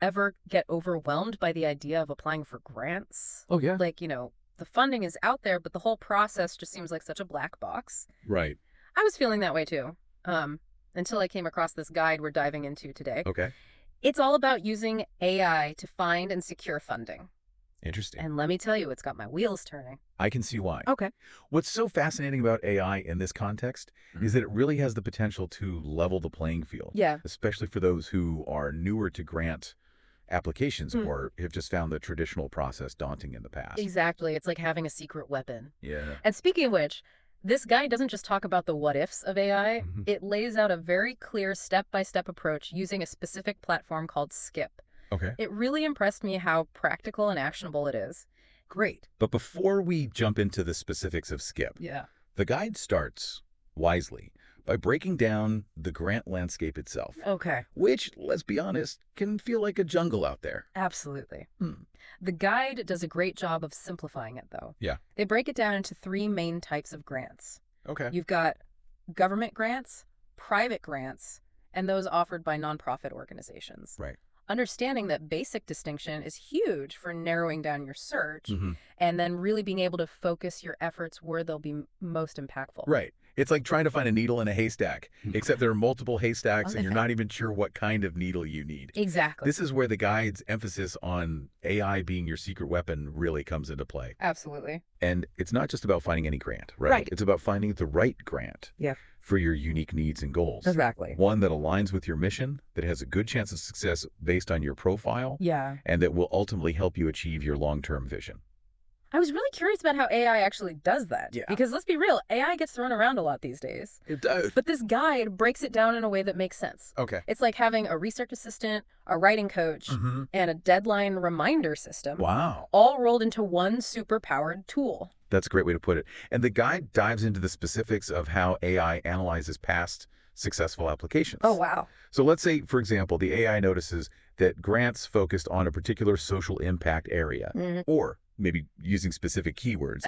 ever get overwhelmed by the idea of applying for grants? Oh, yeah. Like, the funding is out there, but the whole process just seems like such a black box. Right. I was feeling that way too, until I came across this guide we're diving into today. Okay. It's all about using AI to find and secure funding. Interesting. And let me tell you, it's got my wheels turning. I can see why. Okay. What's so fascinating about AI in this context is that it really has the potential to level the playing field. Yeah. Especially for those who are newer to grant applications or have just found the traditional process daunting in the past. Exactly. It's like having a secret weapon. Yeah. And speaking of which, this guide doesn't just talk about the what-ifs of AI. It lays out a very clear step-by-step approach using a specific platform called Skip. Okay. It really impressed me how practical and actionable it is. Great. But before we jump into the specifics of Skip, the guide starts wisely by breaking down the grant landscape itself. Okay. Which, let's be honest, can feel like a jungle out there. Absolutely. The guide does a great job of simplifying it, though. Yeah. They break it down into 3 main types of grants. Okay. You've got government grants, private grants, and those offered by nonprofit organizations. Right. Understanding that basic distinction is huge for narrowing down your search and then really being able to focus your efforts where they'll be most impactful. Right. It's like trying to find a needle in a haystack, except there are multiple haystacks and you're not even sure what kind of needle you need. Exactly. This is where the guide's emphasis on AI being your secret weapon really comes into play. Absolutely. And it's not just about finding any grant, right? It's about finding the right grant for your unique needs and goals. Exactly. One that aligns with your mission, that has a good chance of success based on your profile, and that will ultimately help you achieve your long-term vision. I was really curious about how AI actually does that. Yeah. Because let's be real, AI gets thrown around a lot these days. It does. But this guide breaks it down in a way that makes sense. Okay. It's like having a research assistant, a writing coach, and a deadline reminder system. Wow. All rolled into one super-powered tool. That's a great way to put it. And the guide dives into the specifics of how AI analyzes past successful applications. Oh, wow. So let's say, for example, the AI notices that grants focused on a particular social impact area, or maybe using specific keywords,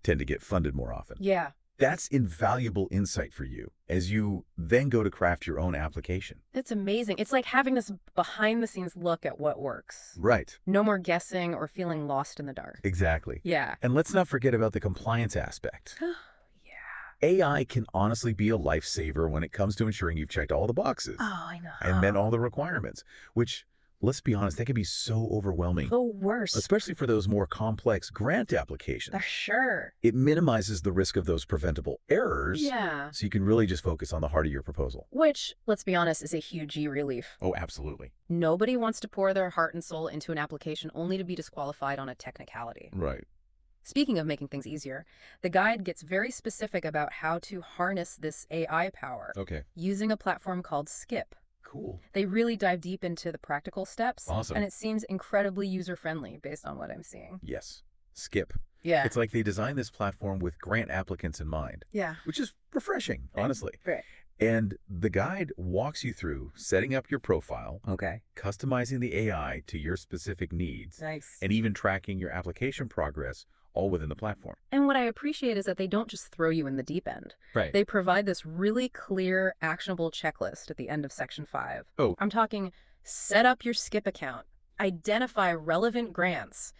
tend to get funded more often. Yeah. That's invaluable insight for you as you then go to craft your own application. It's amazing. It's like having this behind-the-scenes look at what works. Right. No more guessing or feeling lost in the dark. Exactly. Yeah. And let's not forget about the compliance aspect. AI can honestly be a lifesaver when it comes to ensuring you've checked all the boxes. Oh, I know. And met all the requirements, which, let's be honest, that can be so overwhelming. The worst. Especially for those more complex grant applications. Sure. It minimizes the risk of those preventable errors. Yeah. So you can really just focus on the heart of your proposal. Which, let's be honest, is a huge relief. Oh, absolutely. Nobody wants to pour their heart and soul into an application only to be disqualified on a technicality. Right. Speaking of making things easier, the guide gets very specific about how to harness this AI power using a platform called Skip. Cool. They really dive deep into the practical steps. Awesome. And it seems incredibly user-friendly based on what I'm seeing. Yes. Skip. Yeah. It's like they designed this platform with grant applicants in mind. Yeah. Which is refreshing, honestly. Right. And the guide walks you through setting up your profile, customizing the AI to your specific needs, and even tracking your application progress all within the platform. And what I appreciate is that they don't just throw you in the deep end. Right. They provide this really clear, actionable checklist at the end of Section 5. Oh. I'm talking set up your Skip account, identify relevant grants,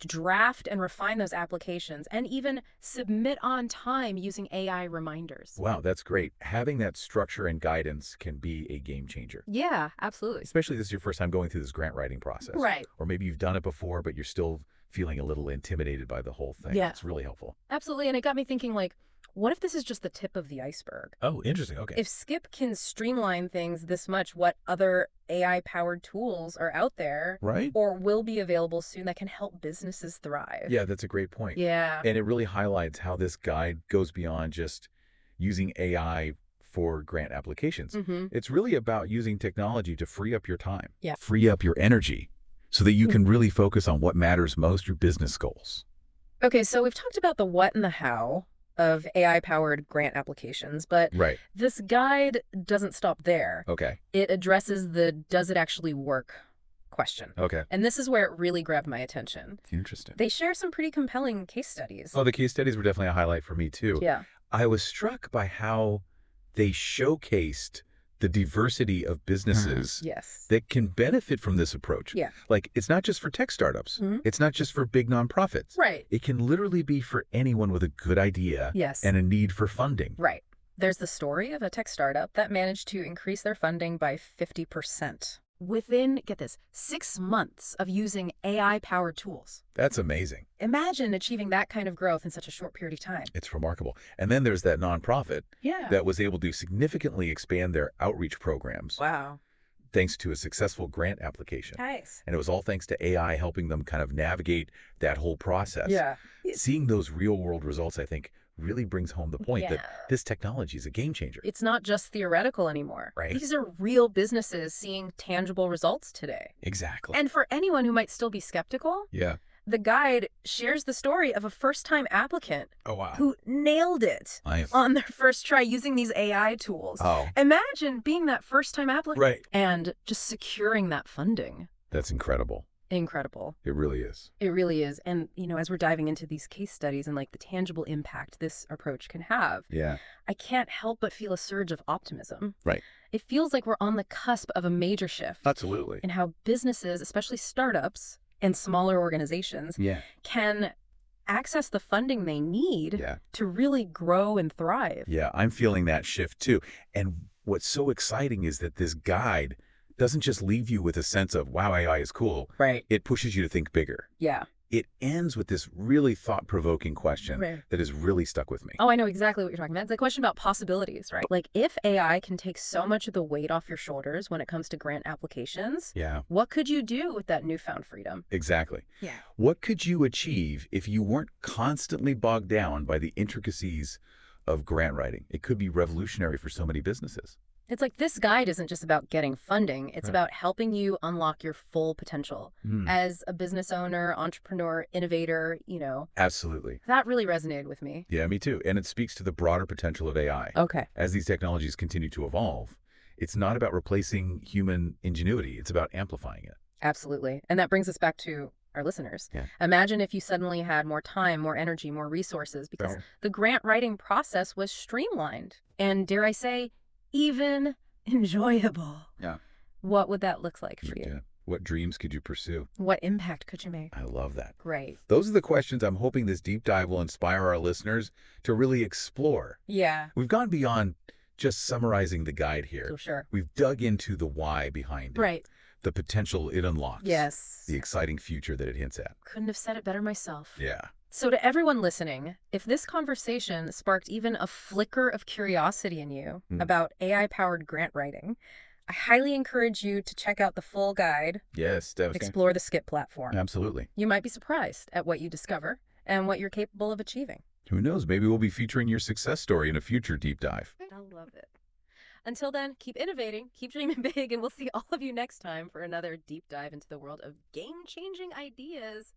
draft and refine those applications, and even submit on time using AI reminders. Wow, that's great. Having that structure and guidance can be a game changer. Yeah, absolutely. Especially this is your first time going through this grant writing process. Right. Or maybe you've done it before, but you're still feeling a little intimidated by the whole thing. Yeah. It's really helpful. Absolutely. And it got me thinking, like, what if this is just the tip of the iceberg? Oh, interesting. Okay. If Skip can streamline things this much, what other AI-powered tools are out there or will be available soon that can help businesses thrive? Yeah, that's a great point. Yeah. And it really highlights how this guide goes beyond just using AI for grant applications. It's really about using technology to free up your time, free up your energy, so that you can really focus on what matters most, your business goals. Okay, so we've talked about the what and the how of AI-powered grant applications, but this guide doesn't stop there. It addresses the does it actually work question. And this is where it really grabbed my attention. Interesting. They share some pretty compelling case studies. Oh, the case studies were definitely a highlight for me too. Yeah. I was struck by how they showcased the diversity of businesses that can benefit from this approach. Yeah. Like, it's not just for tech startups. It's not just for big nonprofits. Right. It can literally be for anyone with a good idea and a need for funding. Right. There's the story of a tech startup that managed to increase their funding by 50%. Within, get this, 6 months of using AI-powered tools. That's amazing. Imagine achieving that kind of growth in such a short period of time. It's remarkable. And then there's that nonprofit that was able to significantly expand their outreach programs. Wow. Thanks to a successful grant application. Nice. And it was all thanks to AI helping them kind of navigate that whole process. Yeah. Seeing those real-world results, I think, really brings home the point that this technology is a game changer. It's not just theoretical anymore. Right. These are real businesses seeing tangible results today. Exactly. And for anyone who might still be skeptical, the guide shares the story of a first-time applicant who nailed it on their first try using these AI tools. Imagine being that first-time applicant and just securing that funding. That's incredible. Incredible. It really is. It really is. And, you know, as we're diving into these case studies and like the tangible impact this approach can have, I can't help but feel a surge of optimism. Right. It feels like we're on the cusp of a major shift. Absolutely. In how businesses, especially startups and smaller organizations, can access the funding they need to really grow and thrive. Yeah, I'm feeling that shift too. And what's so exciting is that this guide doesn't just leave you with a sense of, wow, AI is cool. Right. It pushes you to think bigger. Yeah. It ends with this really thought-provoking question that has really stuck with me. Oh, I know exactly what you're talking about. It's a question about possibilities, right? Like, if AI can take so much of the weight off your shoulders when it comes to grant applications, what could you do with that newfound freedom? Exactly. Yeah. What could you achieve if you weren't constantly bogged down by the intricacies of grant writing? It could be revolutionary for so many businesses. It's like this guide isn't just about getting funding. It's about helping you unlock your full potential as a business owner, entrepreneur, innovator, you know. Absolutely. That really resonated with me. Yeah, me too. And it speaks to the broader potential of AI. Okay. As these technologies continue to evolve, it's not about replacing human ingenuity. It's about amplifying it. Absolutely. And that brings us back to our listeners. Imagine if you suddenly had more time, more energy, more resources because the grant writing process was streamlined. And dare I say, even enjoyable. Yeah. What would that look like for you? What dreams could you pursue? What impact could you make? I love that. Great. Those are the questions I'm hoping this deep dive will inspire our listeners to really explore. Yeah. We've gone beyond just summarizing the guide here. Oh, sure. We've dug into the why behind it. Right. The potential it unlocks. Yes. The exciting future that it hints at. Couldn't have said it better myself. Yeah. So to everyone listening, if this conversation sparked even a flicker of curiosity in you about AI-powered grant writing, I highly encourage you to check out the full guide. Yes, definitely. Explore the Skip platform. Absolutely. You might be surprised at what you discover and what you're capable of achieving. Who knows? Maybe we'll be featuring your success story in a future deep dive. I love it. Until then, keep innovating, keep dreaming big, and we'll see all of you next time for another deep dive into the world of game-changing ideas.